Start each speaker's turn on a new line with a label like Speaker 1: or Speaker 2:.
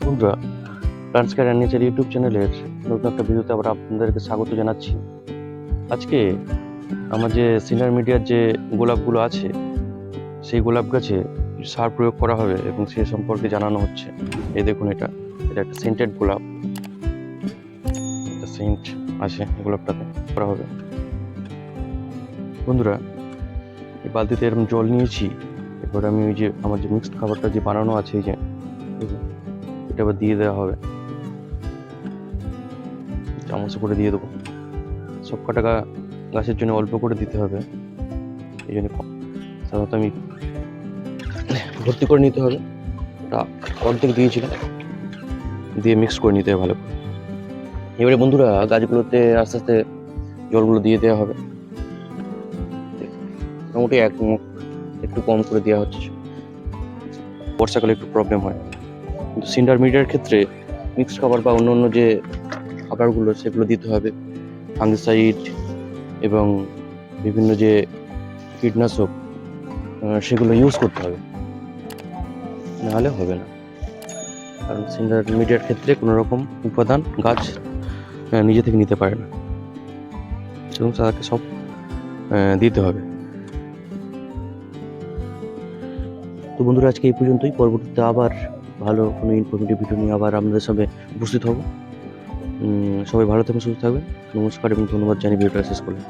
Speaker 1: বন্ধুরা, plants care and nature YouTube চ্যানেলের নতুন একটা ভিডিওতে আবার আপনাদেরকে স্বাগত জানাচ্ছি। আজকে আমার যে সিনিয়র মিডিয়ার যে গোলাপগুলো আছে, সেই গোলাপ গাছে সার প্রয়োগ করা হবে এবং সে সম্পর্কে জানানো হচ্ছে। এই দেখুন, এটা এটা একটা সেন্টেড গোলাপ, একটা সেন্ট আছে গোলাপটাতে করা হবে। বন্ধুরা, এই বালতিতে এরকম জল নিয়েছি। এবার আমি ওই যে আমার যে মিক্সড খাবারটা যে বানানো আছে, এই যে দেখুন, এটা আবার দিয়ে দেওয়া হবে, চামচে করে দিয়ে দেবো। সব কটা গাছের জন্য অল্প করে দিতে হবে, এই জন্য সাধারণত আমি ভর্তি করে নিতে হবে। ওটা অর্ধেক দিয়েছিলাম, দিয়ে মিক্স করে নিতে হবে ভালো করে। এবারে বন্ধুরা, গাছগুলোতে আস্তে আস্তে জলগুলো দিয়ে দেওয়া হবে। মোটামুটি এক মুখ, একটু কম করে দেওয়া হচ্ছে। বর্ষাকালে একটু প্রবলেম হয়, কিন্তু সিন্ডার মিডিয়ার ক্ষেত্রে মিক্সড খাবার বা অন্য অন্য যে খাবারগুলো সেগুলো দিতে হবে, ফাঙ্গিসাইড এবং বিভিন্ন যে কীটনাশক সেগুলো ইউজ করতে হবে, নাহলে হবে না। কারণ সিন্ডার মিডিয়ার ক্ষেত্রে কোনো রকম উপাদান গাছ নিজে থেকে নিতে পারে না, এবং তাদেরকে সব দিতে হবে। তো বন্ধুরা, আজকে এই পর্যন্তই। পরবর্তীতে আবার ভালো কোনো ইনফরমেটিভ ভিডিও নিয়ে আবার আপনাদের সামনে উপস্থিত হব। সবাই ভালো থাকবেন, সুস্থ থাকবেন। নমস্কার এবং ধন্যবাদ জানিয়ে ভিডিওটা শেষ করলাম।